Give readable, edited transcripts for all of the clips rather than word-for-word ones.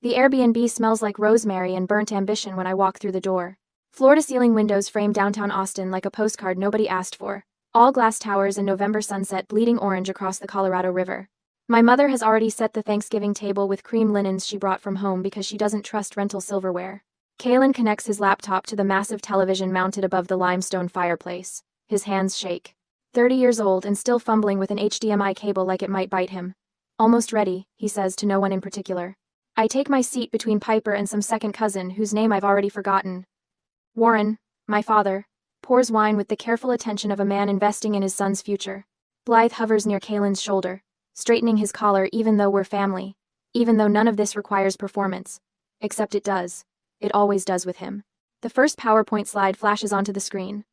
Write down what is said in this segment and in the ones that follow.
The Airbnb smells like rosemary and burnt ambition when I walk through the door. Floor-to-ceiling windows frame downtown Austin like a postcard nobody asked for. All glass towers and November sunset bleeding orange across the Colorado River. My mother has already set the Thanksgiving table with cream linens she brought from home because she doesn't trust rental silverware. Kalen connects his laptop to the massive television mounted above the limestone fireplace. His hands shake. 30 years old and still fumbling with an HDMI cable like it might bite him. Almost ready, he says to no one in particular. I take my seat between Piper and some second cousin whose name I've already forgotten. Warren, my father, pours wine with the careful attention of a man investing in his son's future. Blythe hovers near Kalen's shoulder, straightening his collar even though we're family, even though none of this requires performance. Except it does. It always does with him. The first PowerPoint slide flashes onto the screen.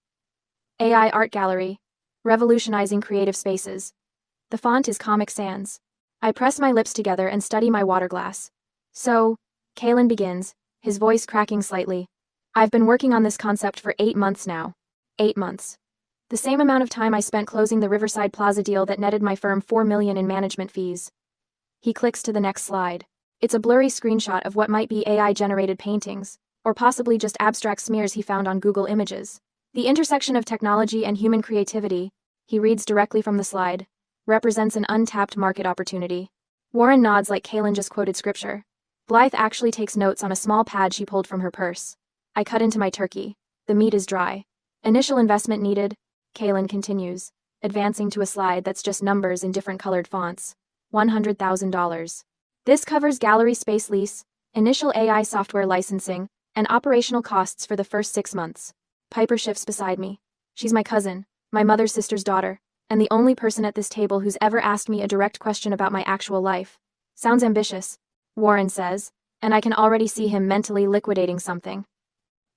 AI Art Gallery. Revolutionizing creative spaces. The font is Comic Sans. I press my lips together and study my water glass. So, Kalen begins, his voice cracking slightly. I've been working on this concept for 8 months now. 8 months. The same amount of time I spent closing the Riverside Plaza deal that netted my firm $4 million in management fees. He clicks to the next slide. It's a blurry screenshot of what might be AI-generated paintings, or possibly just abstract smears he found on Google Images. The intersection of technology and human creativity, he reads directly from the slide, represents an untapped market opportunity. Warren nods like Kalen just quoted scripture. Blythe actually takes notes on a small pad she pulled from her purse. I cut into my turkey. The meat is dry. Initial investment needed, Kalen continues, advancing to a slide that's just numbers in different colored fonts. $100,000. This covers gallery space lease, initial AI software licensing, and operational costs for the first 6 months. Piper shifts beside me. She's my cousin, my mother's sister's daughter, and the only person at this table who's ever asked me a direct question about my actual life. Sounds ambitious, Warren says, and I can already see him mentally liquidating something.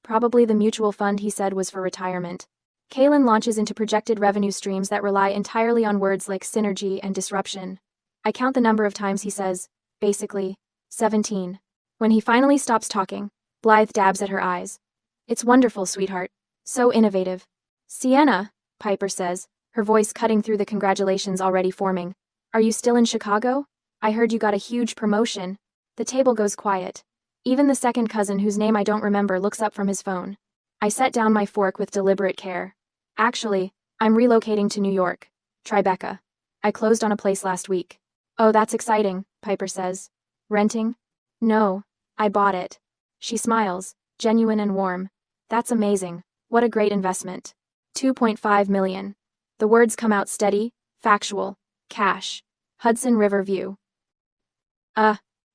Probably the mutual fund he said was for retirement. Kalen launches into projected revenue streams that rely entirely on words like synergy and disruption. I count the number of times he says, basically, 17. When he finally stops talking, Blythe dabs at her eyes. It's wonderful, sweetheart. So innovative. Sienna, Piper says, her voice cutting through the congratulations already forming. Are you still in Chicago? I heard you got a huge promotion. The table goes quiet. Even the second cousin whose name I don't remember looks up from his phone. I set down my fork with deliberate care. Actually, I'm relocating to New York. Tribeca. I closed on a place last week. Oh, that's exciting, Piper says. Renting? No, I bought it. She smiles, genuine and warm. That's amazing. What a great investment. $2.5 million. The words come out steady, factual, cash. Hudson River view.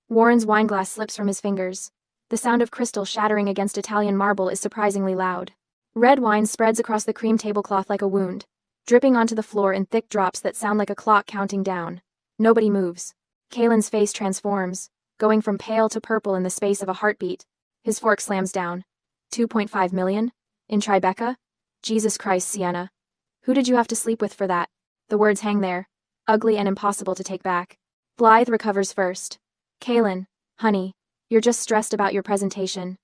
Warren's wineglass slips from his fingers. The sound of crystal shattering against Italian marble is surprisingly loud. Red wine spreads across the cream tablecloth like a wound, dripping onto the floor in thick drops that sound like a clock counting down. Nobody moves. Kalen's face transforms, going from pale to purple in the space of a heartbeat. His fork slams down. 2.5 million? In Tribeca? Jesus Christ, Sienna. Who did you have to sleep with for that? The words hang there, ugly and impossible to take back. Blythe recovers first. Kalen, honey, you're just stressed about your presentation.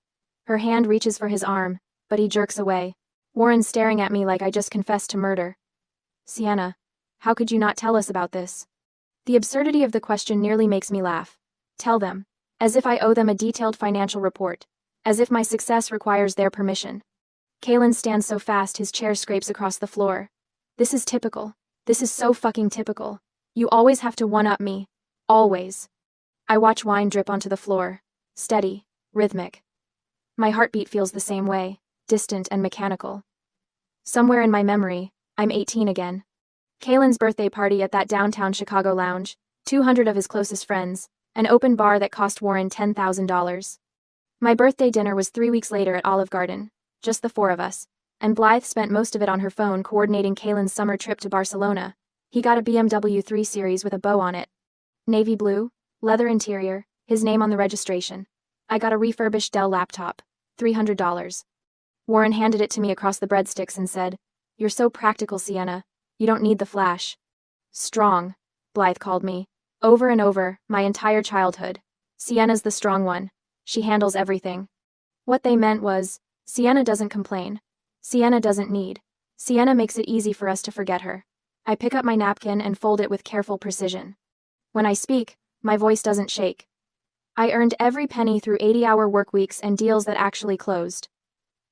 Her hand reaches for his arm, but he jerks away. Warren's staring at me like I just confessed to murder. Sienna, how could you not tell us about this? The absurdity of the question nearly makes me laugh. Tell them. As if I owe them a detailed financial report. As if my success requires their permission. Kalen stands so fast his chair scrapes across the floor. This is typical. This is so fucking typical. You always have to one-up me. Always. I watch wine drip onto the floor. Steady, rhythmic. My heartbeat feels the same way, distant and mechanical. Somewhere in my memory, I'm 18 again. Kalen's birthday party at that downtown Chicago lounge, 200 of his closest friends, an open bar that cost Warren $10,000. My birthday dinner was 3 weeks later at Olive Garden, just the 4 of us, and Blythe spent most of it on her phone coordinating Kalen's summer trip to Barcelona. He got a BMW 3 Series with a bow on it. Navy blue, leather interior, his name on the registration. I got a refurbished Dell laptop, $300. Warren handed it to me across the breadsticks and said, "You're so practical, Sienna. You don't need the flash." Strong, Blythe called me. Over and over, my entire childhood. Sienna's the strong one. She handles everything. What they meant was, Sienna doesn't complain. Sienna doesn't need. Sienna makes it easy for us to forget her. I pick up my napkin and fold it with careful precision. When I speak, my voice doesn't shake. I earned every penny through 80-hour work weeks and deals that actually closed.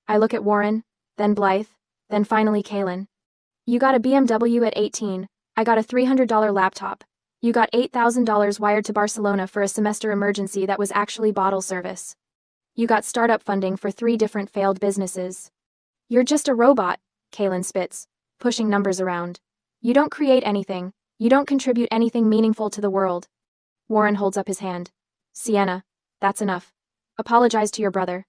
I look at Warren, then Blythe, then finally Kaylin. You got a BMW at 18, I got a $300 laptop. You got $8,000 wired to Barcelona for a semester emergency that was actually bottle service. You got startup funding for 3 different failed businesses. You're just a robot, Kaylin spits, pushing numbers around. You don't create anything, you don't contribute anything meaningful to the world. Warren holds up his hand. Sienna, that's enough. Apologize to your brother.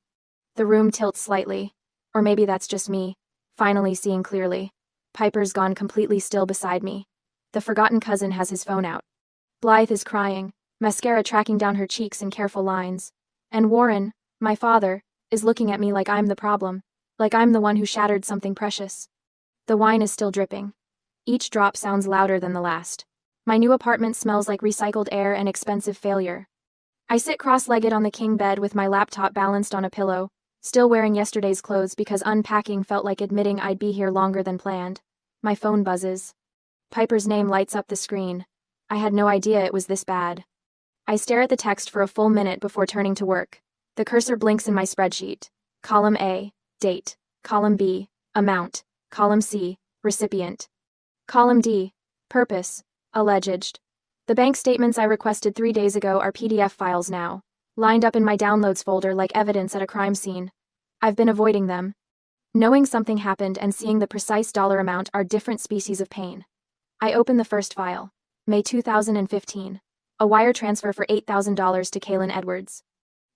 The room tilts slightly. Or maybe that's just me, finally seeing clearly. Piper's gone completely still beside me. The forgotten cousin has his phone out. Blythe is crying, mascara tracking down her cheeks in careful lines. And Warren, my father, is looking at me like I'm the problem, like I'm the one who shattered something precious. The wine is still dripping. Each drop sounds louder than the last. My new apartment smells like recycled air and expensive failure. I sit cross-legged on the king bed with my laptop balanced on a pillow, still wearing yesterday's clothes because unpacking felt like admitting I'd be here longer than planned. My phone buzzes. Piper's name lights up the screen. I had no idea it was this bad. I stare at the text for a full minute before turning to work. The cursor blinks in my spreadsheet. Column A, date. Column B, amount. Column C, recipient. Column D, purpose, alleged. The bank statements I requested 3 days ago are PDF files now, lined up in my downloads folder like evidence at a crime scene. I've been avoiding them. Knowing something happened and seeing the precise dollar amount are different species of pain. I open the first file. May 2015. A wire transfer for $8,000 to Kaylin Edwards.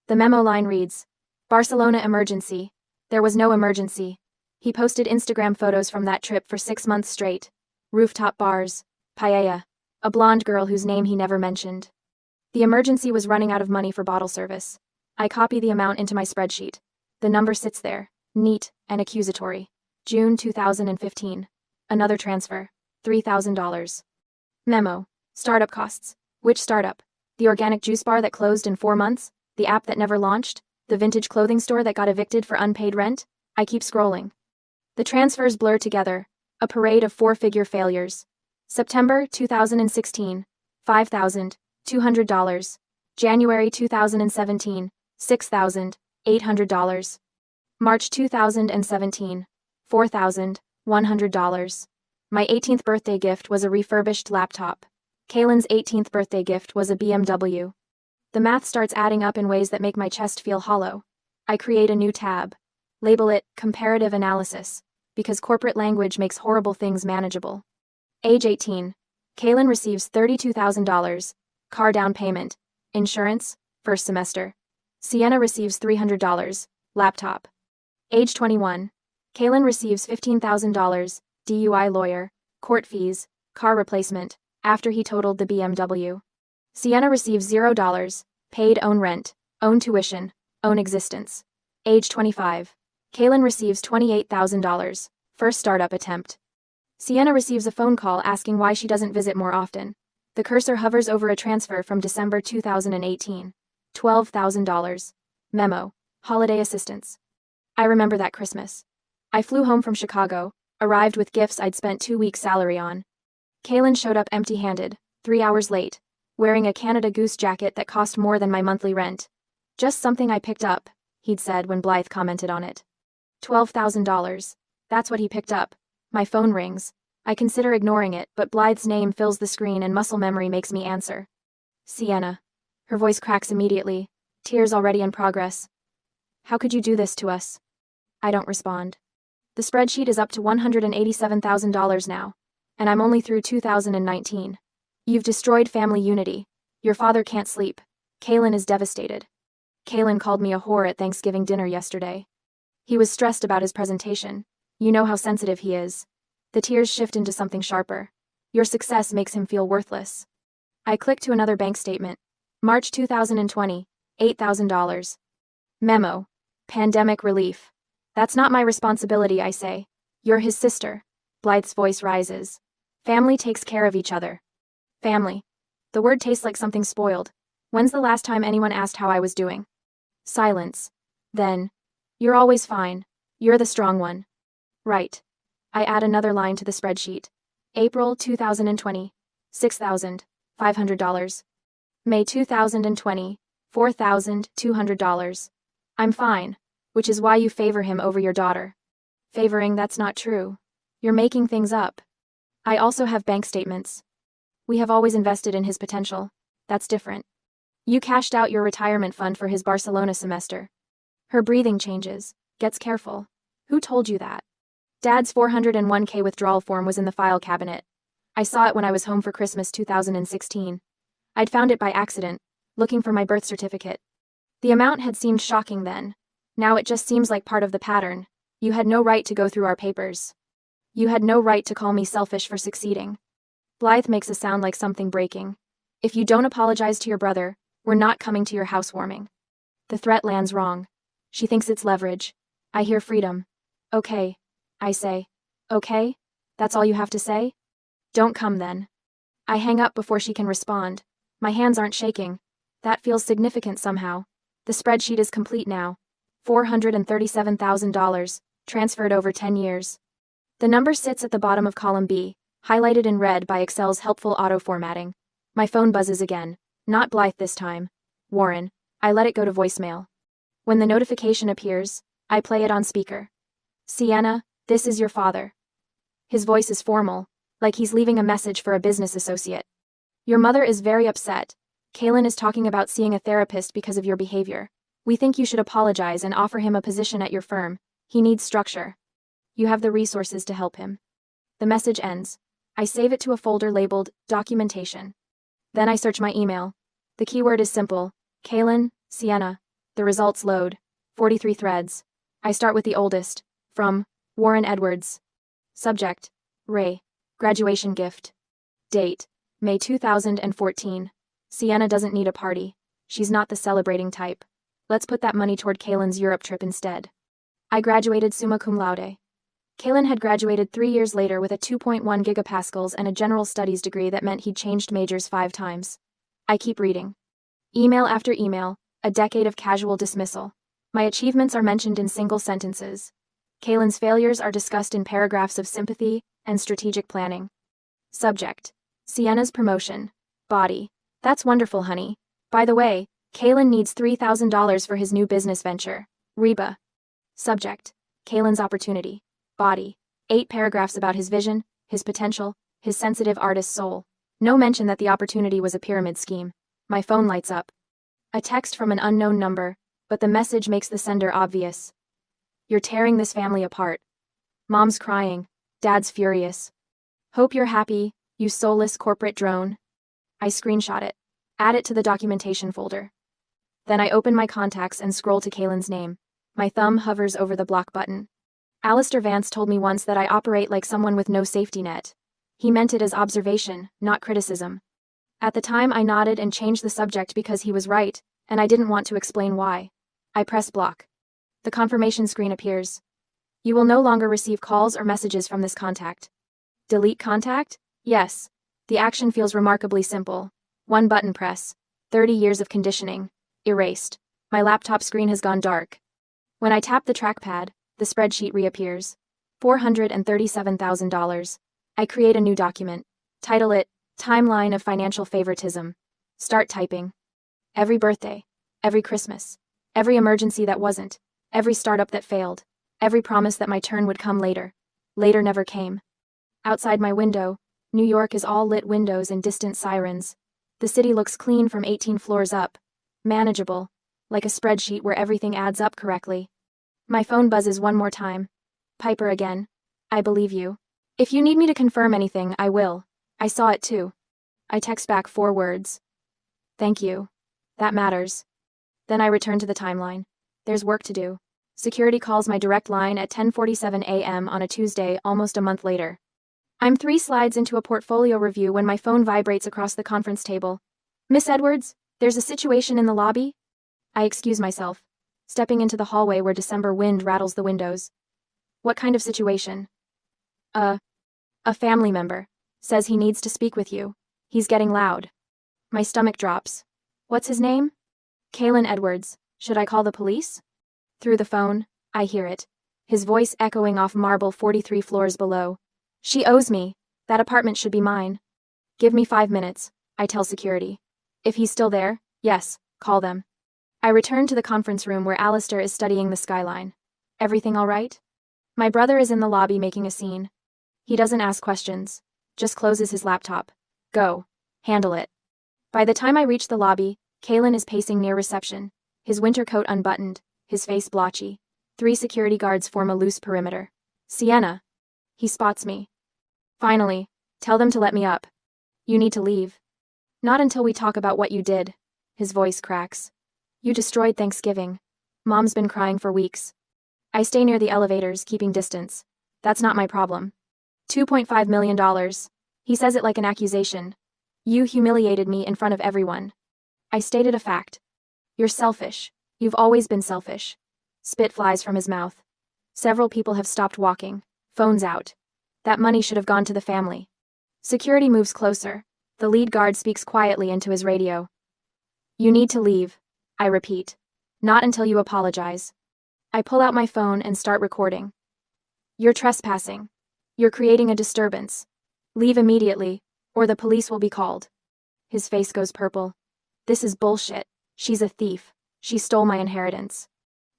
The memo line reads, Barcelona emergency. There was no emergency. He posted Instagram photos from that trip for 6 months straight. Rooftop bars. Paella. A blonde girl whose name he never mentioned. The emergency was running out of money for bottle service. I copy the amount into my spreadsheet. The number sits there, neat and accusatory. June 2015. Another transfer. $3,000. Memo. Startup costs. Which startup? The organic juice bar that closed in 4 months? The app that never launched? The vintage clothing store that got evicted for unpaid rent? I keep scrolling. The transfers blur together. A parade of 4-figure failures. September 2016. $5,200. January 2017. $6,800. March 2017. $4,100. My 18th birthday gift was a refurbished laptop. Kaylin's 18th birthday gift was a BMW. The math starts adding up in ways that make my chest feel hollow. I create a new tab. Label it Comparative Analysis, because corporate language makes horrible things manageable. Age 18. Kaylin receives $32,000. Car down payment. Insurance. First semester. Sienna receives $300. Laptop. Age 21. Kaylin receives $15,000. DUI lawyer. Court fees. Car replacement. After he totaled the BMW. Sienna receives $0. Paid own rent. Own tuition. Own existence. Age 25. Kaylin receives $28,000. First startup attempt. Sienna receives a phone call asking why she doesn't visit more often. The cursor hovers over a transfer from December 2018. $12,000. Memo. Holiday assistance. I remember that Christmas. I flew home from Chicago, arrived with gifts I'd spent 2 weeks' salary on. Kaylin showed up empty-handed, 3 hours late, wearing a Canada Goose jacket that cost more than my monthly rent. Just something I picked up, he'd said when Blythe commented on it. $12,000. That's what he picked up. My phone rings. I consider ignoring it, but Blythe's name fills the screen and muscle memory makes me answer. Sienna. Her voice cracks immediately, tears already in progress. How could you do this to us? I don't respond. The spreadsheet is up to $187,000 now, and I'm only through 2019. You've destroyed family unity. Your father can't sleep. Kaylin is devastated. Kaylin called me a whore at Thanksgiving dinner yesterday. He was stressed about his presentation. You know how sensitive he is. The tears shift into something sharper. Your success makes him feel worthless. I click to another bank statement. March 2020, $8,000. Memo. Pandemic relief. That's not my responsibility, I say. You're his sister. Blythe's voice rises. Family takes care of each other. Family. The word tastes like something spoiled. When's the last time anyone asked how I was doing? Silence. Then. You're always fine. You're the strong one. Right. I add another line to the spreadsheet. April 2020. $6,500. May 2020. $4,200. I'm fine, which is why you favor him over your daughter. Favoring, that's not true. You're making things up. I also have bank statements. We have always invested in his potential. That's different. You cashed out your retirement fund for his Barcelona semester. Her breathing changes, gets careful. Who told you that? Dad's 401k withdrawal form was in the file cabinet. I saw it when I was home for Christmas 2016. I'd found it by accident, looking for my birth certificate. The amount had seemed shocking then. Now it just seems like part of the pattern. You had no right to go through our papers. You had no right to call me selfish for succeeding. Blythe makes a sound like something breaking. If you don't apologize to your brother, we're not coming to your housewarming. The threat lands wrong. She thinks it's leverage. I hear freedom. Okay. I say. Okay? That's all you have to say? Don't come then. I hang up before she can respond. My hands aren't shaking. That feels significant somehow. The spreadsheet is complete now. $437,000, transferred over 10 years. The number sits at the bottom of column B, highlighted in red by Excel's helpful auto-formatting. My phone buzzes again. Not Blythe this time. Warren. I let it go to voicemail. When the notification appears, I play it on speaker. Sienna, this is your father. His voice is formal, like he's leaving a message for a business associate. Your mother is very upset. Kaylin is talking about seeing a therapist because of your behavior. We think you should apologize and offer him a position at your firm. He needs structure. You have the resources to help him. The message ends. I save it to a folder labeled Documentation. Then I search my email. The keyword is simple. Kaylin, Sienna. The results load. 43 threads. I start with the oldest. From Warren Edwards. Subject: Ray. Graduation gift. Date: May 2014. Sienna doesn't need a party. She's not the celebrating type. Let's put that money toward Kaylin's Europe trip instead. I graduated summa cum laude. Kaylin had graduated 3 years later with a 2.1 gigapascals and a general studies degree that meant he'd changed majors 5 times. I keep reading. Email after email, a decade of casual dismissal. My achievements are mentioned in single sentences. Kaylin's failures are discussed in paragraphs of sympathy and strategic planning. Subject: Sienna's promotion. Body: That's wonderful, honey. By the way, Kaylin needs $3,000 for his new business venture, Reve. Subject: Kaylin's opportunity. Body: 8 paragraphs about his vision, his potential, his sensitive artist soul. No mention that the opportunity was a pyramid scheme. My phone lights up. A text from an unknown number, but the message makes the sender obvious. You're tearing this family apart. Mom's crying. Dad's furious. Hope you're happy, you soulless corporate drone. I screenshot it. Add it to the documentation folder. Then I open my contacts and scroll to Kaylin's name. My thumb hovers over the block button. Alistair Vance told me once that I operate like someone with no safety net. He meant it as observation, not criticism. At the time I nodded and changed the subject because he was right, and I didn't want to explain why. I press block. The confirmation screen appears. You will no longer receive calls or messages from this contact. Delete contact? Yes. The action feels remarkably simple. 1 button press. 30 years of conditioning. Erased. My laptop screen has gone dark. When I tap the trackpad, the spreadsheet reappears. $437,000. I create a new document. Title it, Timeline of Financial Favoritism. Start typing. Every birthday. Every Christmas. Every emergency that wasn't. Every startup that failed. Every promise that my turn would come later. Later never came. Outside my window, New York is all lit windows and distant sirens. The city looks clean from 18 floors up. Manageable. Like a spreadsheet where everything adds up correctly. My phone buzzes one more time. Piper again. I believe you. If you need me to confirm anything, I will. I saw it too. I text back 4 words. Thank you. That matters. Then I return to the timeline. There's work to do. Security calls my direct line at 10:47 a.m. on a Tuesday, almost a month later. I'm 3 slides into a portfolio review when my phone vibrates across the conference table. Miss Edwards, there's a situation in the lobby? I excuse myself, stepping into the hallway where December wind rattles the windows. What kind of situation? A family member. Says he needs to speak with you. He's getting loud. My stomach drops. What's his name? Kaylin Edwards. Should I call the police? Through the phone, I hear it. His voice echoing off marble 43 floors below. She owes me. That apartment should be mine. Give me 5 minutes, I tell security. If he's still there, yes, call them. I return to the conference room where Alistair is studying the skyline. Everything all right? My brother is in the lobby making a scene. He doesn't ask questions, just closes his laptop. Go. Handle it. By the time I reach the lobby, Kalen is pacing near reception, his winter coat unbuttoned, his face blotchy. 3 security guards form a loose perimeter. Sienna. He spots me. Finally, tell them to let me up. You need to leave. Not until we talk about what you did. His voice cracks. You destroyed Thanksgiving. Mom's been crying for weeks. I stay near the elevators, keeping distance. That's not my problem. $2.5 million. He says it like an accusation. You humiliated me in front of everyone. I stated a fact. You're selfish. You've always been selfish. Spit flies from his mouth. Several people have stopped walking. Phones out. That money should have gone to the family. Security moves closer. The lead guard speaks quietly into his radio. You need to leave. I repeat. Not until you apologize. I pull out my phone and start recording. You're trespassing. You're creating a disturbance. Leave immediately, or the police will be called. His face goes purple. This is bullshit. She's a thief. She stole my inheritance.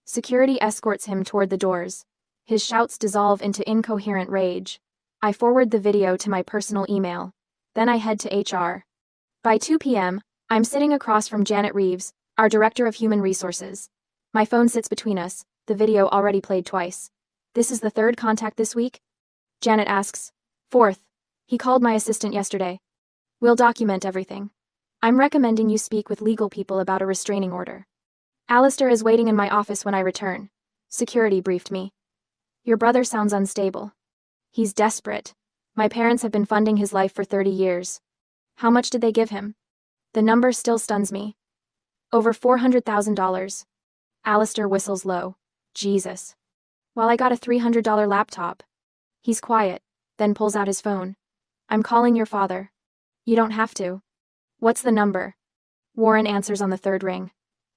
Security escorts him toward the doors. His shouts dissolve into incoherent rage. I forward the video to my personal email. Then I head to HR. By 2 p.m., I'm sitting across from Janet Reeves, our Director of Human Resources. My phone sits between us, the video already played twice. This is the 3rd contact this week? Janet asks. 4th. He called my assistant yesterday. We'll document everything. I'm recommending you speak with legal people about a restraining order. Alistair is waiting in my office when I return. Security briefed me. Your brother sounds unstable. He's desperate. My parents have been funding his life for 30 years. How much did they give him? The number still stuns me. Over $400,000. Alistair whistles low. Jesus. Well, I got a $300 laptop. He's quiet, then pulls out his phone. I'm calling your father. You don't have to. What's the number? Warren answers on the 3rd ring.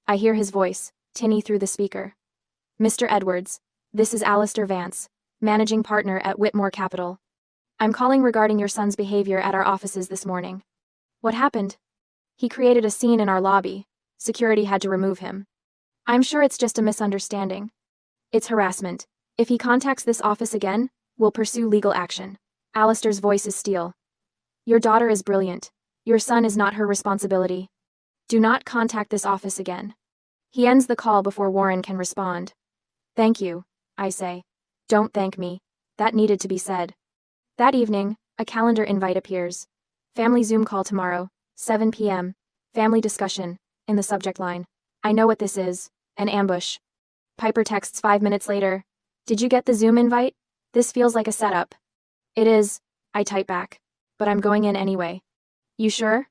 I hear his voice, tinny through the speaker. Mr. Edwards, this is Alistair Vance, managing partner at Whitmore Capital. I'm calling regarding your son's behavior at our offices this morning. What happened? He created a scene in our lobby. Security had to remove him. I'm sure it's just a misunderstanding. It's harassment. If he contacts this office again, we'll pursue legal action. Alistair's voice is steel. Your daughter is brilliant. Your son is not her responsibility. Do not contact this office again. He ends the call before Warren can respond. Thank you, I say. Don't thank me. That needed to be said. That evening, a calendar invite appears. Family Zoom call tomorrow, 7 p.m. Family discussion, in the subject line. I know what this is, an ambush. Piper texts 5 minutes later. Did you get the Zoom invite? This feels like a setup. It is, I type back. But I'm going in anyway. You sure?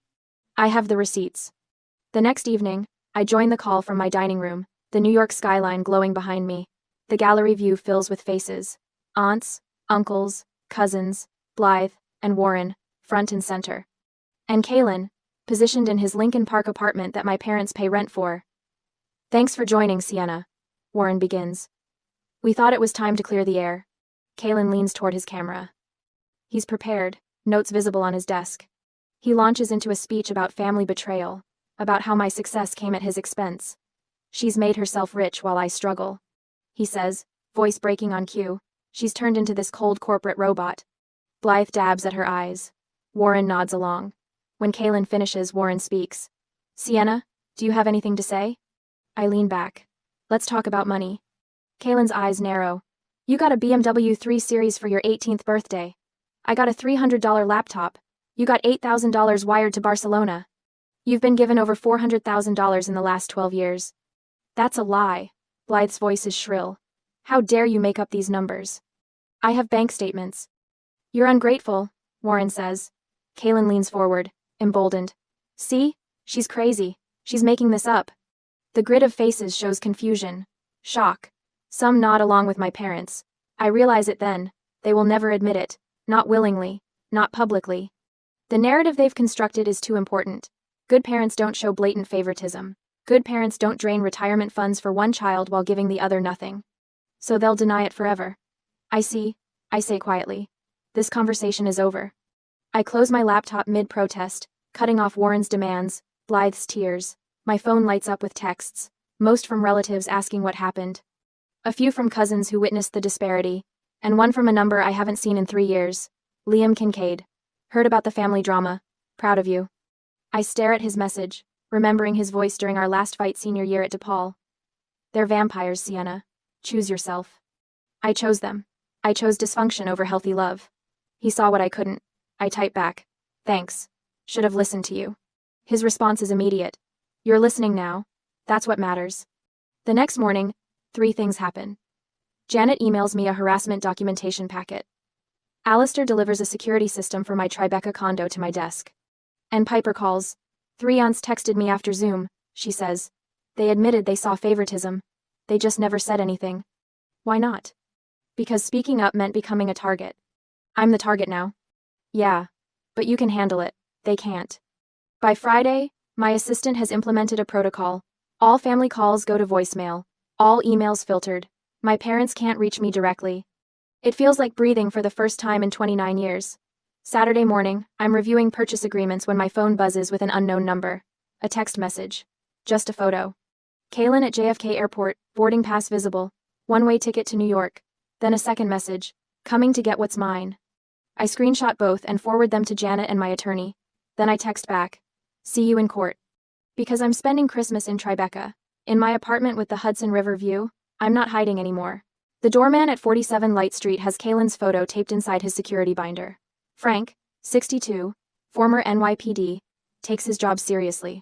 I have the receipts. The next evening, I join the call from my dining room, the New York skyline glowing behind me. The gallery view fills with faces. Aunts, uncles, cousins, Blythe, and Warren, front and center. And Kalen, positioned in his Lincoln Park apartment that my parents pay rent for. Thanks for joining, Sienna. Warren begins. We thought it was time to clear the air. Kalen leans toward his camera. He's prepared, notes visible on his desk. He launches into a speech about family betrayal, about how my success came at his expense. She's made herself rich while I struggle. He says, voice breaking on cue. She's turned into this cold corporate robot. Blythe dabs at her eyes. Warren nods along. When Kalen finishes, Warren speaks. Sienna, do you have anything to say? I lean back. Let's talk about money. Kalen's eyes narrow. You got a BMW 3 Series for your 18th birthday. I got a $300 laptop. You got $8,000 wired to Barcelona. You've been given over $400,000 in the last 12 years. That's a lie. Blythe's voice is shrill. How dare you make up these numbers? I have bank statements. You're ungrateful, Warren says. Kalen leans forward, emboldened. See? She's crazy. She's making this up. The grid of faces shows confusion, shock. Some nod along with my parents. I realize it then. They will never admit it, not willingly, not publicly. The narrative they've constructed is too important. Good parents don't show blatant favoritism. Good parents don't drain retirement funds for one child while giving the other nothing. So they'll deny it forever. I see, I say quietly. This conversation is over. I close my laptop mid-protest, cutting off Warren's demands, Blythe's tears. My phone lights up with texts. most from relatives asking what happened. A few from cousins who witnessed the disparity, and one from a number I haven't seen in 3 years. Liam Kincaid. Heard about the family drama. Proud of you. I stare at his message, remembering his voice during our last fight senior year at DePaul. They're vampires, Sienna. Choose yourself. I chose them. I chose dysfunction over healthy love. He saw what I couldn't. I type back. Thanks. Should have listened to you. His response is immediate. You're listening now. That's what matters. The next morning, 3 things happen. Janet emails me a harassment documentation packet. Alistair delivers a security system for my Tribeca condo to my desk. And Piper calls. 3 aunts texted me after Zoom, she says. They admitted they saw favoritism. They just never said anything. Why not? Because speaking up meant becoming a target. I'm the target now. Yeah. But you can handle it. They can't. By Friday, my assistant has implemented a protocol. All family calls go to voicemail. All emails filtered. My parents can't reach me directly. It feels like breathing for the first time in 29 years. Saturday morning, I'm reviewing purchase agreements when my phone buzzes with an unknown number. A text message. Just a photo. Kaylin at JFK Airport, boarding pass visible. One-way ticket to New York. Then a second message. Coming to get what's mine. I screenshot both and forward them to Janet and my attorney. Then I text back. See you in court. Because I'm spending Christmas in Tribeca. In my apartment with the Hudson River view, I'm not hiding anymore. The doorman at 47 Light Street has Kaylin's photo taped inside his security binder. Frank, 62, former NYPD, takes his job seriously.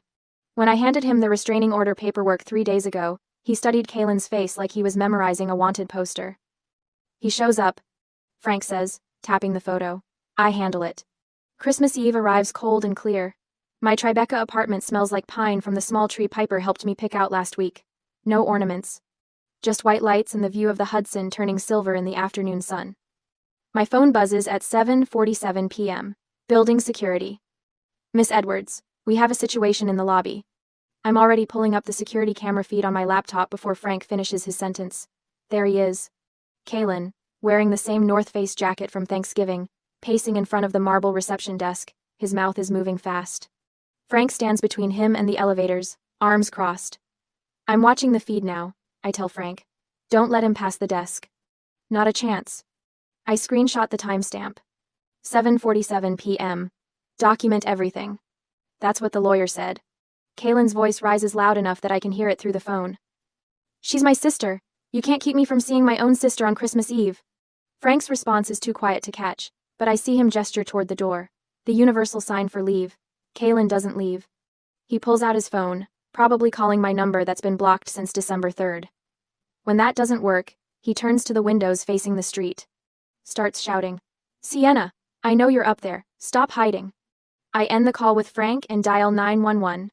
When I handed him the restraining order paperwork 3 days ago, he studied Kaylin's face like he was memorizing a wanted poster. He shows up, Frank says, tapping the photo. I handle it. Christmas Eve arrives cold and clear. My Tribeca apartment smells like pine from the small tree Piper helped me pick out last week. No ornaments. Just white lights and the view of the Hudson turning silver in the afternoon sun. My phone buzzes at 7:47 p.m. Building security. Miss Edwards, we have a situation in the lobby. I'm already pulling up the security camera feed on my laptop before Frank finishes his sentence. There he is. Kaylin, wearing the same North Face jacket from Thanksgiving, pacing in front of the marble reception desk, his mouth is moving fast. Frank stands between him and the elevators, arms crossed. I'm watching the feed now, I tell Frank. Don't let him pass the desk. Not a chance. I screenshot the timestamp. 7:47 p.m. Document everything. That's what the lawyer said. Kaylin's voice rises loud enough that I can hear it through the phone. She's my sister. You can't keep me from seeing my own sister on Christmas Eve. Frank's response is too quiet to catch, but I see him gesture toward the door. The universal sign for leave. Kaylin doesn't leave. He pulls out his phone, probably calling my number that's been blocked since December 3rd. When that doesn't work, he turns to the windows facing the street. Starts shouting. Sienna, I know you're up there. Stop hiding. I end the call with Frank and dial 911.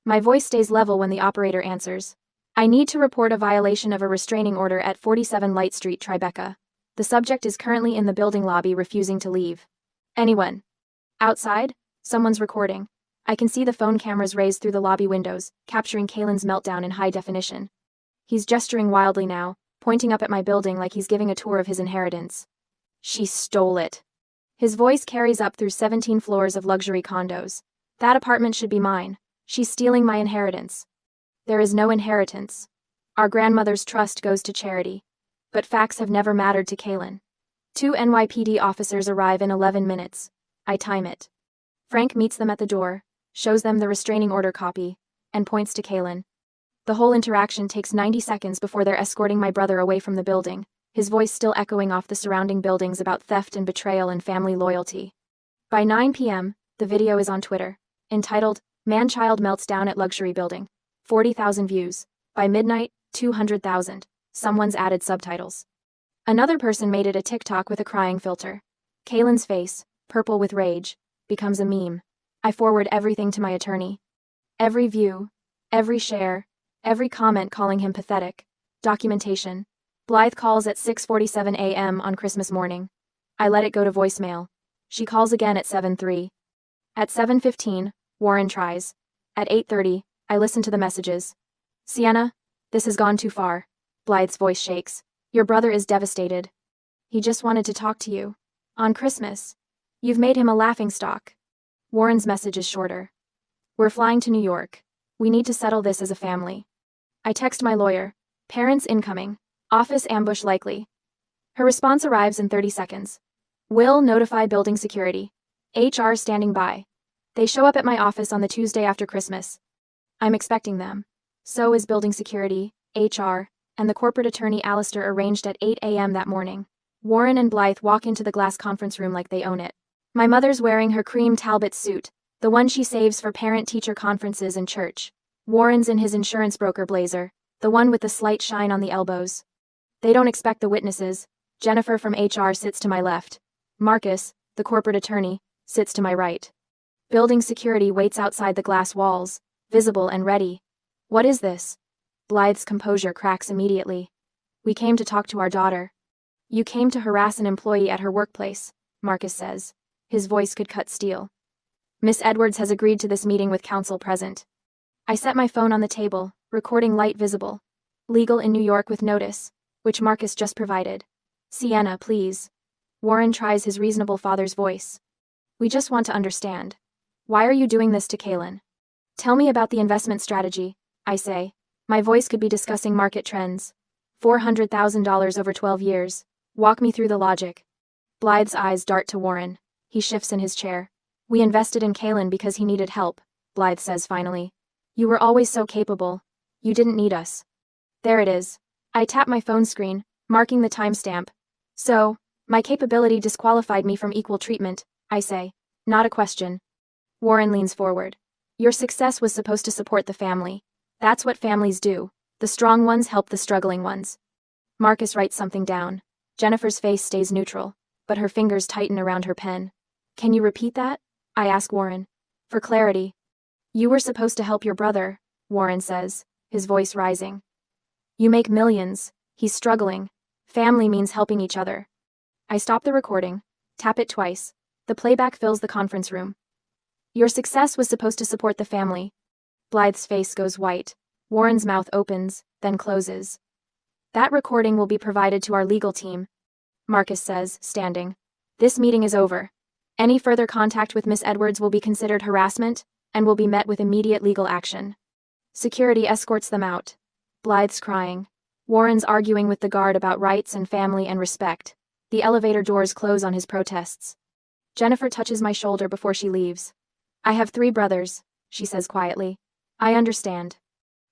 My voice stays level when the operator answers. I need to report a violation of a restraining order at 47 Light Street, Tribeca. The subject is currently in the building lobby refusing to leave. Anyone? Outside? Someone's recording. I can see the phone cameras raised through the lobby windows, capturing Kaylin's meltdown in high definition. He's gesturing wildly now, pointing up at my building like he's giving a tour of his inheritance. She stole it. His voice carries up through 17 floors of luxury condos. That apartment should be mine. She's stealing my inheritance. There is no inheritance. Our grandmother's trust goes to charity. But facts have never mattered to Kaylin. 2 NYPD officers arrive in 11 minutes. I time it. Frank meets them at the door, shows them the restraining order copy, and points to Kaylin. The whole interaction takes 90 seconds before they're escorting my brother away from the building, his voice still echoing off the surrounding buildings about theft and betrayal and family loyalty. By 9 p.m., the video is on Twitter, entitled, Man-Child Melts Down at Luxury Building. 40,000 views. By midnight, 200,000. Someone's added subtitles. Another person made it a TikTok with a crying filter. Kaylin's face, purple with rage, becomes a meme. I forward everything to my attorney. Every view, every share, every comment calling him pathetic. Documentation. Blythe calls at 6:47 a.m. on Christmas morning. I let it go to voicemail. She calls again at 7:03. At 7:15, Warren tries. At 8:30, I listen to the messages. Sienna, this has gone too far. Blythe's voice shakes. Your brother is devastated. He just wanted to talk to you. On Christmas. You've made him a laughingstock. Warren's message is shorter. We're flying to New York. We need to settle this as a family. I text my lawyer. Parents incoming. Office ambush likely. Her response arrives in 30 seconds. Will notify building security. HR standing by. They show up at my office on the Tuesday after Christmas. I'm expecting them. So is building security, HR, and the corporate attorney Alistair arranged at 8 a.m. that morning. Warren and Blythe walk into the glass conference room like they own it. My mother's wearing her cream Talbot suit, the one she saves for parent-teacher conferences and church. Warren's in his insurance broker blazer, the one with the slight shine on the elbows. They don't expect the witnesses. Jennifer from HR sits to my left. Marcus, the corporate attorney, sits to my right. Building security waits outside the glass walls, visible and ready. What is this? Blythe's composure cracks immediately. We came to talk to our daughter. You came to harass an employee at her workplace, Marcus says. His voice could cut steel. Miss Edwards has agreed to this meeting with counsel present. I set my phone on the table, recording light visible. Legal in New York with notice, which Marcus just provided. Sienna, please. Warren tries his reasonable father's voice. We just want to understand. Why are you doing this to Kaylin? Tell me about the investment strategy, I say. My voice could be discussing market trends. $400,000 over 12 years. Walk me through the logic. Blythe's eyes dart to Warren. He shifts in his chair. We invested in Kaylin because he needed help, Blythe says finally. You were always so capable. You didn't need us. There it is. I tap my phone screen, marking the timestamp. So, my capability disqualified me from equal treatment, I say. Not a question. Warren leans forward. Your success was supposed to support the family. That's what families do. The strong ones help the struggling ones. Marcus writes something down. Jennifer's face stays neutral, but her fingers tighten around her pen. Can you repeat that? I ask Warren. For clarity. You were supposed to help your brother, Warren says, his voice rising. You make millions. He's struggling. Family means helping each other. I stop the recording, tap it twice. The playback fills the conference room. Your success was supposed to support the family. Blythe's face goes white. Warren's mouth opens, then closes. That recording will be provided to our legal team, Marcus says, standing. This meeting is over. Any further contact with Miss Edwards will be considered harassment, and will be met with immediate legal action. Security escorts them out. Blythe's crying. Warren's arguing with the guard about rights and family and respect. The elevator doors close on his protests. Jennifer touches my shoulder before she leaves. I have 3 brothers, she says quietly. I understand.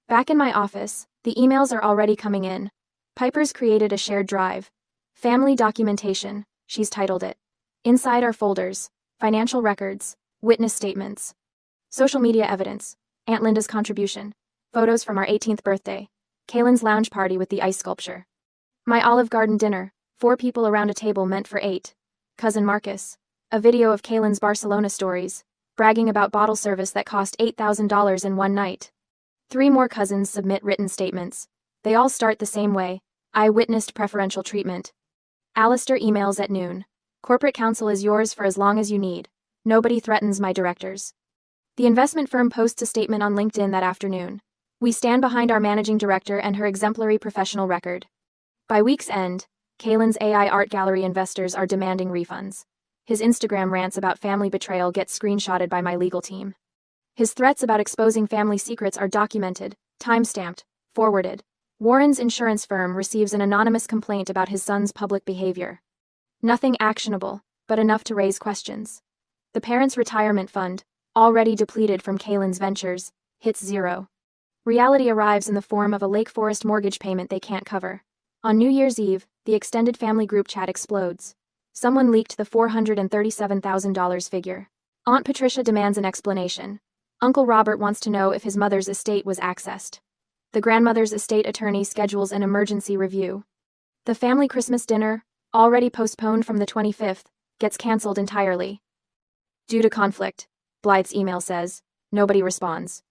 Back in my office, the emails are already coming in. Piper's created a shared drive. Family documentation, she's titled it. Inside are folders, financial records, witness statements, social media evidence, Aunt Linda's contribution, photos from our 18th birthday, Kaylin's lounge party with the ice sculpture, my Olive Garden dinner, 4 people around a table meant for 8, cousin Marcus, a video of Kaylin's Barcelona stories, bragging about bottle service that cost $8,000 in one night. 3 more cousins submit written statements. They all start the same way. I witnessed preferential treatment. Alistair emails at noon. Corporate counsel is yours for as long as you need. Nobody threatens my directors. The investment firm posts a statement on LinkedIn that afternoon. We stand behind our managing director and her exemplary professional record. By week's end, Kaylin's AI art gallery investors are demanding refunds. His Instagram rants about family betrayal get screenshotted by my legal team. His threats about exposing family secrets are documented, time-stamped, forwarded. Warren's insurance firm receives an anonymous complaint about his son's public behavior. Nothing actionable, but enough to raise questions. The parents' retirement fund, already depleted from Kaylin's ventures, hits zero. Reality arrives in the form of a Lake Forest mortgage payment they can't cover. On New Year's Eve, the extended family group chat explodes. Someone leaked the $437,000 figure. Aunt Patricia demands an explanation. Uncle Robert wants to know if his mother's estate was accessed. The grandmother's estate attorney schedules an emergency review. The family Christmas dinner, already postponed from the 25th, gets cancelled entirely. Due to conflict, Blythe's email says. Nobody responds.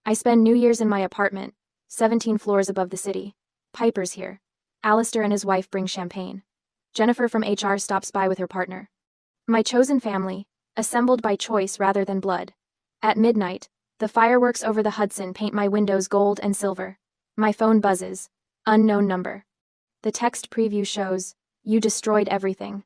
I spend New Year's in my apartment, 17 floors above the city. Piper's here. Alistair and his wife bring champagne. Jennifer from HR stops by with her partner. My chosen family, assembled by choice rather than blood. At midnight, the fireworks over the Hudson paint my windows gold and silver. My phone buzzes. Unknown number. The text preview shows, you destroyed everything.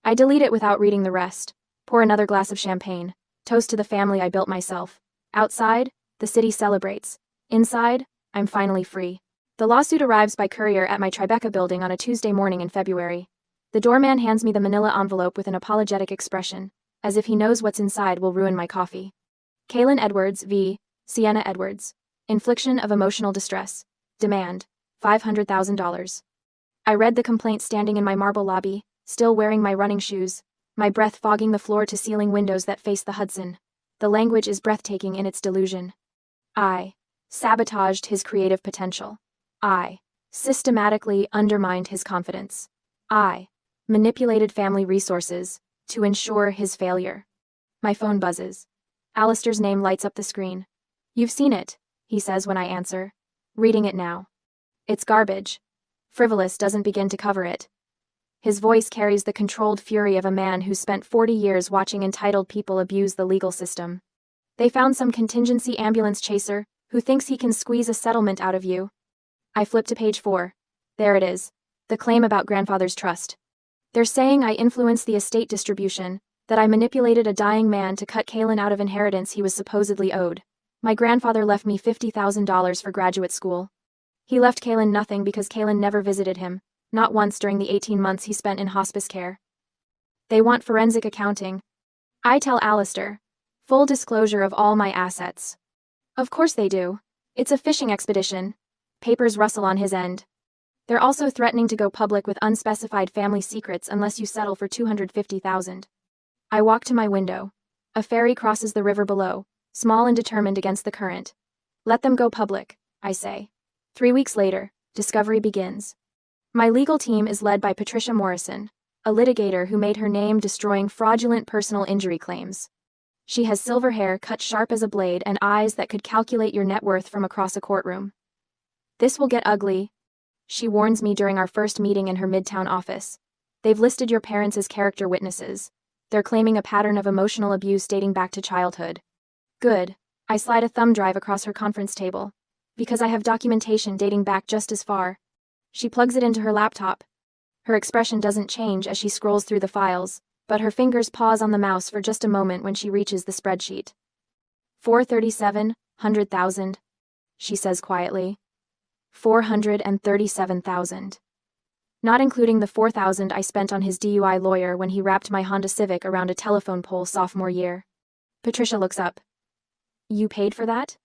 I delete it without reading the rest. Pour another glass of champagne. Toast to the family I built myself. Outside, the city celebrates. Inside, I'm finally free. The lawsuit arrives by courier at my Tribeca building on a Tuesday morning in February. The doorman hands me the manila envelope with an apologetic expression, as if he knows what's inside will ruin my coffee. Kaylin Edwards v. Sienna Edwards. Infliction of emotional distress. Demand. $500,000. I read the complaint standing in my marble lobby, still wearing my running shoes, my breath fogging the floor-to-ceiling windows that face the Hudson. The language is breathtaking in its delusion. I sabotaged his creative potential. I systematically undermined his confidence. I manipulated family resources to ensure his failure. My phone buzzes. Alistair's name lights up the screen. You've seen it, he says when I answer. Reading it now. It's garbage. Frivolous doesn't begin to cover it. His voice carries the controlled fury of a man who spent 40 years watching entitled people abuse the legal system. They found some contingency ambulance chaser who thinks he can squeeze a settlement out of you. I flip to page 4. There it is. The claim about grandfather's trust. They're saying I influenced the estate distribution, that I manipulated a dying man to cut Kaylin out of inheritance he was supposedly owed. My grandfather left me $50,000 for graduate school. He left Kaylin nothing because Kaylin never visited him, not once during the 18 months he spent in hospice care. They want forensic accounting. I tell Alistair. Full disclosure of all my assets. Of course they do. It's a fishing expedition. Papers rustle on his end. They're also threatening to go public with unspecified family secrets unless you settle for $250,000. I walk to my window. A ferry crosses the river below, small and determined against the current. Let them go public, I say. 3 weeks later, discovery begins. My legal team is led by Patricia Morrison, a litigator who made her name destroying fraudulent personal injury claims. She has silver hair cut sharp as a blade and eyes that could calculate your net worth from across a courtroom. This will get ugly, she warns me during our first meeting in her Midtown office. They've listed your parents as character witnesses. They're claiming a pattern of emotional abuse dating back to childhood. Good. I slide a thumb drive across her conference table. Because I have documentation dating back just as far. She plugs it into her laptop. Her expression doesn't change as she scrolls through the files, but her fingers pause on the mouse for just a moment when she reaches the spreadsheet. 437,000, she says quietly. 437,000. Not including the 4,000 I spent on his DUI lawyer when he wrapped my Honda Civic around a telephone pole sophomore year. Patricia looks up. You paid for that?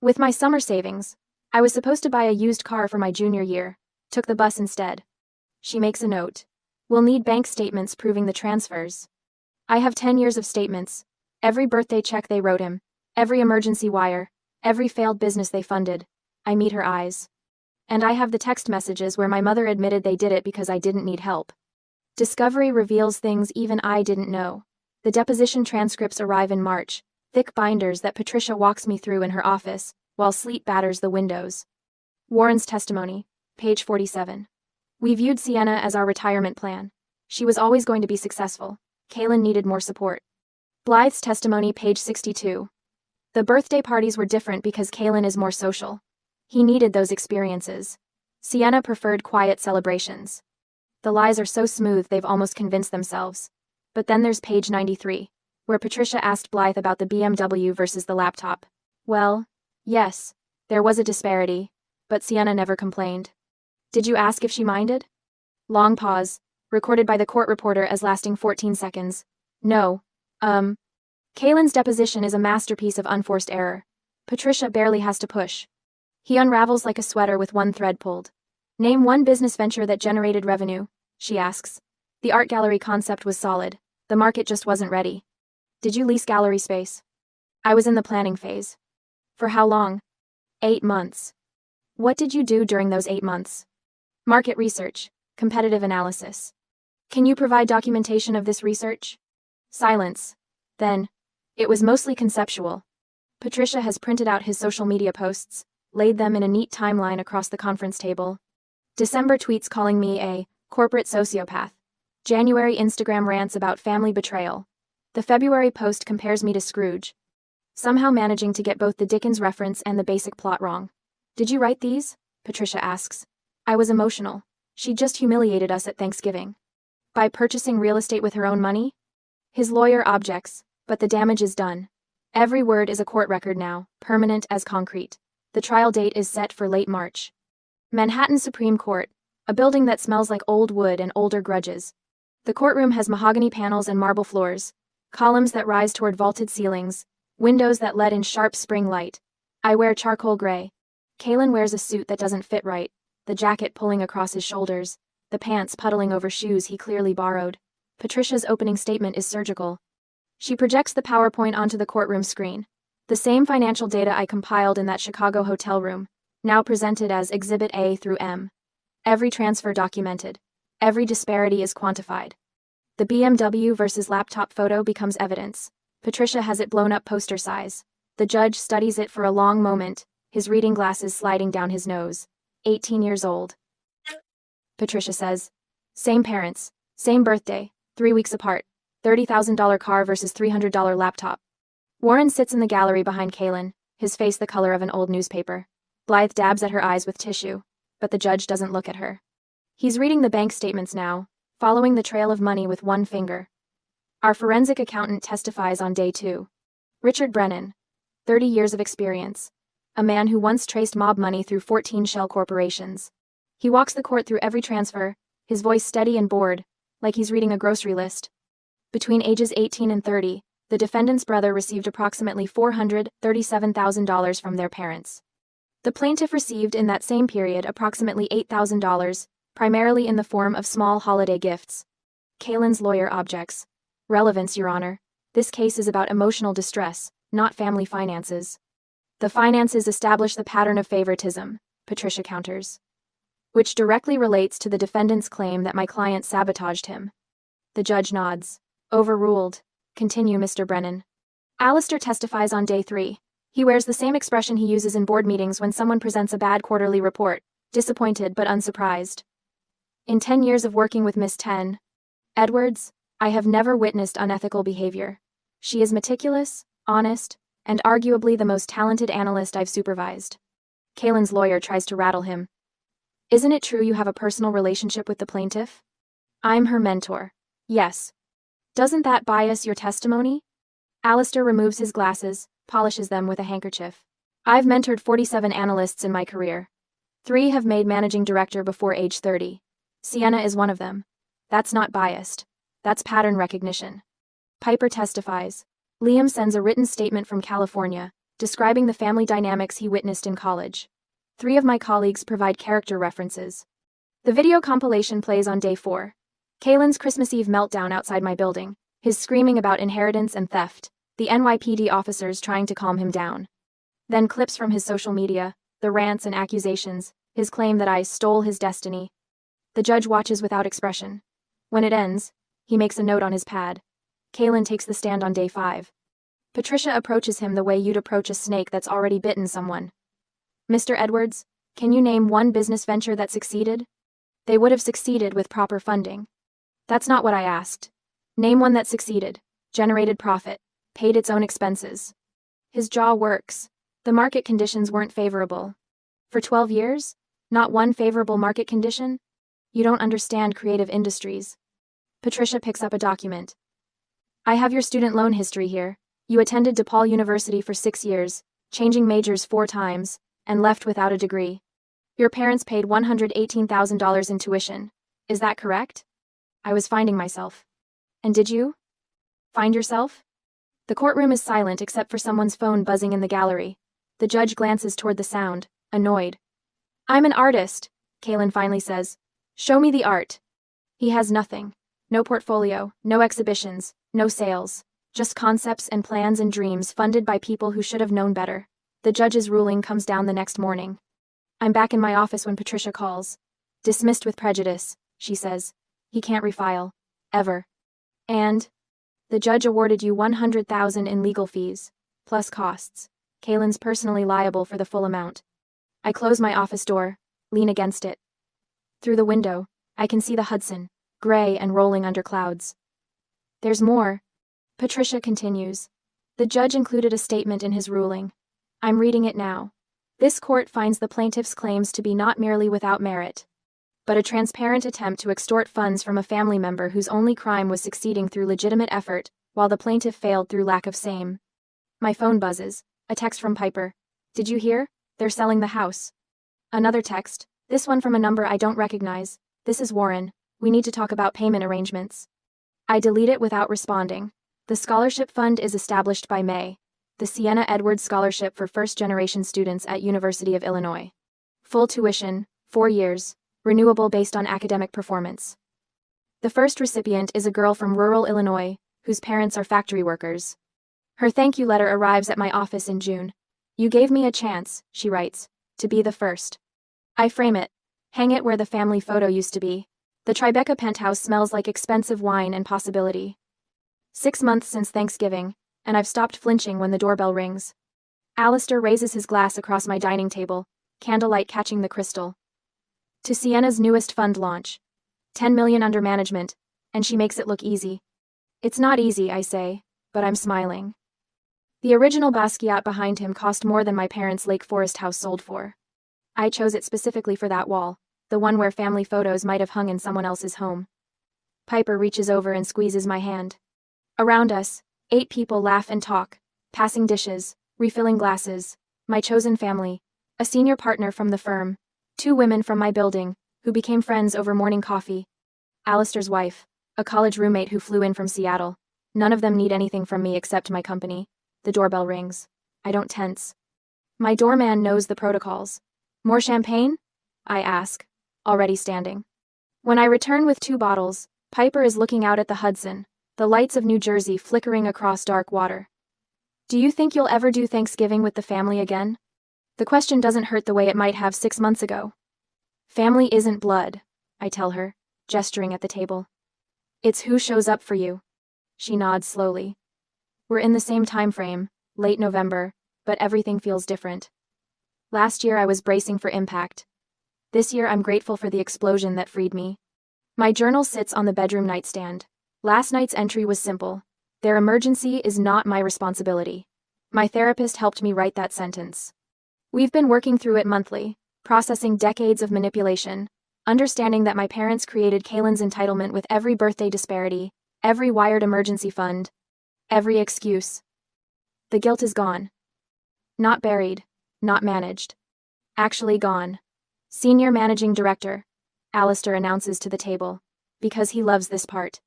With my summer savings. I was supposed to buy a used car for my junior year. Took the bus instead. She makes a note. We'll need bank statements proving the transfers. I have 10 years of statements. Every birthday check they wrote him. Every emergency wire. Every failed business they funded. I meet her eyes. And I have the text messages where my mother admitted they did it because I didn't need help. Discovery reveals things even I didn't know. The deposition transcripts arrive in March, thick binders that Patricia walks me through in her office, while sleet batters the windows. Warren's testimony, page 47. We viewed Sienna as our retirement plan. She was always going to be successful. Kaylin needed more support. Blythe's testimony, page 62. The birthday parties were different because Kaylin is more social. He needed those experiences. Sienna preferred quiet celebrations. The lies are so smooth they've almost convinced themselves. But then there's page 93, where Patricia asked Blythe about the BMW versus the laptop. Well, yes, there was a disparity, but Sienna never complained. Did you ask if she minded? Long pause, recorded by the court reporter as lasting 14 seconds. No. Kaylin's deposition is a masterpiece of unforced error. Patricia barely has to push. He unravels like a sweater with one thread pulled. Name one business venture that generated revenue, she asks. The art gallery concept was solid. The market just wasn't ready. Did you lease gallery space? I was in the planning phase. For how long? 8 months. What did you do during those 8 months? Market research, competitive analysis. Can you provide documentation of this research? Silence. Then, it was mostly conceptual. Patricia has printed out his social media posts, laid them in a neat timeline across the conference table. December tweets calling me a corporate sociopath. January Instagram rants about family betrayal. The February post compares me to Scrooge. Somehow managing to get both the Dickens reference and the basic plot wrong. Did you write these? Patricia asks. I was emotional. She just humiliated us at Thanksgiving. By purchasing real estate with her own money? His lawyer objects, but the damage is done. Every word is a court record now, permanent as concrete. The trial date is set for late March. Manhattan Supreme Court, a building that smells like old wood and older grudges. The courtroom has mahogany panels and marble floors, columns that rise toward vaulted ceilings, windows that let in sharp spring light. I wear charcoal gray. Kalen wears a suit that doesn't fit right, the jacket pulling across his shoulders, the pants puddling over shoes he clearly borrowed. Patricia's opening statement is surgical. She projects the PowerPoint onto the courtroom screen. The same financial data I compiled in that Chicago hotel room, now presented as Exhibit A through M. Every transfer documented. Every disparity is quantified. The BMW versus laptop photo becomes evidence. Patricia has it blown up poster size. The judge studies it for a long moment, his reading glasses sliding down his nose. 18 years old. Patricia says, same parents, same birthday, 3 weeks apart, $30,000 car versus $300 laptop. Warren sits in the gallery behind Kalen, his face the color of an old newspaper. Blythe dabs at her eyes with tissue, but the judge doesn't look at her. He's reading the bank statements now, following the trail of money with one finger. Our forensic accountant testifies on day 2. Richard Brennan, 30 years of experience. A man who once traced mob money through 14 shell corporations. He walks the court through every transfer, his voice steady and bored, like he's reading a grocery list. Between ages 18 and 30, the defendant's brother received approximately $437,000 from their parents. The plaintiff received in that same period approximately $8,000, primarily in the form of small holiday gifts. Kalen's lawyer objects. Relevance, Your Honor. This case is about emotional distress, not family finances. The finances establish the pattern of favoritism, Patricia counters, which directly relates to the defendant's claim that my client sabotaged him. The judge nods. Overruled. Continue, Mr. Brennan. Alistair testifies on day 3. He wears the same expression he uses in board meetings when someone presents a bad quarterly report, disappointed but unsurprised. In 10 years of working with Miss Edwards, I have never witnessed unethical behavior. She is meticulous, honest, and arguably the most talented analyst I've supervised. Kalen's lawyer tries to rattle him. Isn't it true you have a personal relationship with the plaintiff? I'm her mentor. Yes. Doesn't that bias your testimony? Alistair removes his glasses, polishes them with a handkerchief. I've mentored 47 analysts in my career. 3 have made managing director before age 30. Sienna is one of them. That's not biased. That's pattern recognition. Piper testifies. Liam sends a written statement from California, describing the family dynamics he witnessed in college. 3 of my colleagues provide character references. The video compilation plays on day 4. Kalen's Christmas Eve meltdown outside my building, his screaming about inheritance and theft, the NYPD officers trying to calm him down. Then clips from his social media, the rants and accusations, his claim that I stole his destiny. The judge watches without expression. When it ends, he makes a note on his pad. Kalen takes the stand on day 5. Patricia approaches him the way you'd approach a snake that's already bitten someone. Mr. Edwards, can you name one business venture that succeeded? They would have succeeded with proper funding. That's not what I asked. Name one that succeeded, generated profit, paid its own expenses. His jaw works. The market conditions weren't favorable. For 12 years? Not one favorable market condition? You don't understand creative industries. Patricia picks up a document. I have your student loan history here. You attended DePaul University for 6 years, changing majors 4 times, and left without a degree. Your parents paid $118,000 in tuition. Is that correct? I was finding myself. And did you? Find yourself? The courtroom is silent except for someone's phone buzzing in the gallery. The judge glances toward the sound, annoyed. I'm an artist, Kalen finally says. Show me the art. He has nothing. No portfolio, no exhibitions, no sales. Just concepts and plans and dreams funded by people who should have known better. The judge's ruling comes down the next morning. I'm back in my office when Patricia calls. Dismissed with prejudice, she says. He can't refile. Ever. And? The judge awarded you $100,000 in legal fees, plus costs. Kalen's personally liable for the full amount. I close my office door, lean against it. Through the window, I can see the Hudson, gray and rolling under clouds. There's more. Patricia continues. The judge included a statement in his ruling. I'm reading it now. This court finds the plaintiff's claims to be not merely without merit, but a transparent attempt to extort funds from a family member whose only crime was succeeding through legitimate effort, while the plaintiff failed through lack of same. My phone buzzes. A text from Piper. Did you hear? They're selling the house. Another text, this one from a number I don't recognize. This is Warren. We need to talk about payment arrangements. I delete it without responding. The scholarship fund is established by May. The Sienna Edwards Scholarship for first-generation students at University of Illinois. Full tuition, 4 years, renewable based on academic performance. The first recipient is a girl from rural Illinois, whose parents are factory workers. Her thank you letter arrives at my office in June. You gave me a chance, she writes, to be the first. I frame it, hang it where the family photo used to be. The Tribeca penthouse smells like expensive wine and possibility. 6 months since Thanksgiving, and I've stopped flinching when the doorbell rings. Alistair raises his glass across my dining table, candlelight catching the crystal. To Sienna's newest fund launch. 10 million under management, and she makes it look easy. It's not easy, I say, but I'm smiling. The original Basquiat behind him cost more than my parents' Lake Forest house sold for. I chose it specifically for that wall, the one where family photos might have hung in someone else's home. Piper reaches over and squeezes my hand. Around us, 8 people laugh and talk, passing dishes, refilling glasses, my chosen family, a senior partner from the firm, 2 women from my building, who became friends over morning coffee, Alistair's wife, a college roommate who flew in from Seattle. None of them need anything from me except my company. The doorbell rings. I don't tense. My doorman knows the protocols. More champagne? I ask, already standing. When I return with 2 bottles, Piper is looking out at the Hudson, the lights of New Jersey flickering across dark water. Do you think you'll ever do Thanksgiving with the family again? The question doesn't hurt the way it might have 6 months ago. Family isn't blood, I tell her, gesturing at the table. It's who shows up for you. She nods slowly. We're in the same time frame, late November, but everything feels different. Last year I was bracing for impact. This year I'm grateful for the explosion that freed me. My journal sits on the bedroom nightstand. Last night's entry was simple. Their emergency is not my responsibility. My therapist helped me write that sentence. We've been working through it monthly, processing decades of manipulation, understanding that my parents created Kaylin's entitlement with every birthday disparity, every wired emergency fund, every excuse. The guilt is gone. Not buried, not managed. Actually gone. Senior Managing Director, Alistair announces to the table, because he loves this part.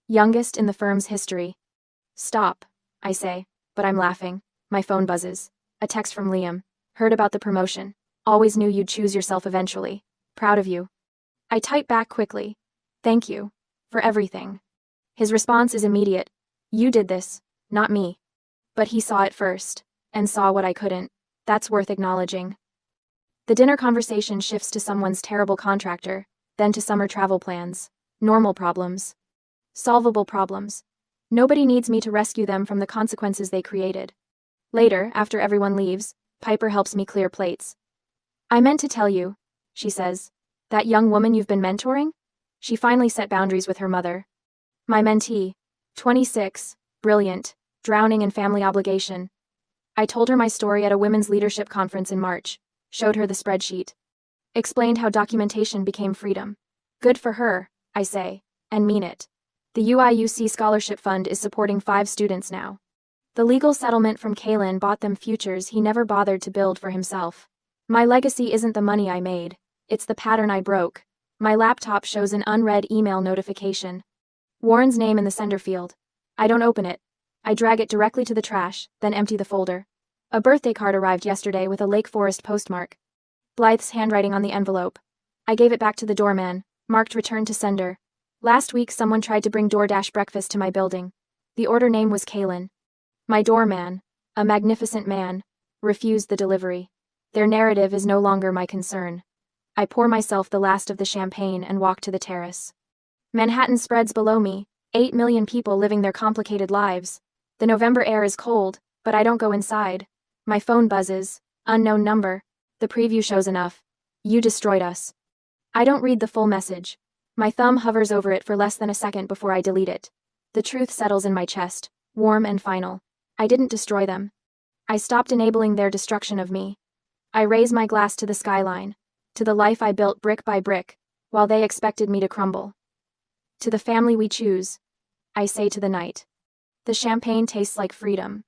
Youngest in the firm's history. Stop, I say, but I'm laughing. My phone buzzes. A text from Liam. Heard about the promotion. Always knew you'd choose yourself eventually. Proud of you. I type back quickly. Thank you. For everything. His response is immediate. You did this, not me. But he saw it first, and saw what I couldn't. That's worth acknowledging. The dinner conversation shifts to someone's terrible contractor, then to summer travel plans. Normal problems. Solvable problems. Nobody needs me to rescue them from the consequences they created. Later, after everyone leaves, Piper helps me clear plates. I meant to tell you, she says. That young woman you've been mentoring? She finally set boundaries with her mother. My mentee, 26, brilliant, drowning in family obligation. I told her my story at a women's leadership conference in March, showed her the spreadsheet. Explained how documentation became freedom. Good for her, I say, and mean it. The UIUC Scholarship Fund is supporting 5 students now. The legal settlement from Kaylin bought them futures he never bothered to build for himself. My legacy isn't the money I made, it's the pattern I broke. My laptop shows an unread email notification. Warren's name in the sender field. I don't open it. I drag it directly to the trash, then empty the folder. A birthday card arrived yesterday with a Lake Forest postmark. Blythe's handwriting on the envelope. I gave it back to the doorman, marked return to sender. Last week someone tried to bring DoorDash breakfast to my building. The order name was Kaylin. My doorman, a magnificent man, refused the delivery. Their narrative is no longer my concern. I pour myself the last of the champagne and walk to the terrace. Manhattan spreads below me, 8 million people living their complicated lives. The November air is cold, but I don't go inside. My phone buzzes, unknown number. The preview shows enough. You destroyed us. I don't read the full message. My thumb hovers over it for less than a second before I delete it. The truth settles in my chest, warm and final. I didn't destroy them. I stopped enabling their destruction of me. I raise my glass to the skyline, to the life I built brick by brick, while they expected me to crumble. To the family we choose, I say to the night. The champagne tastes like freedom.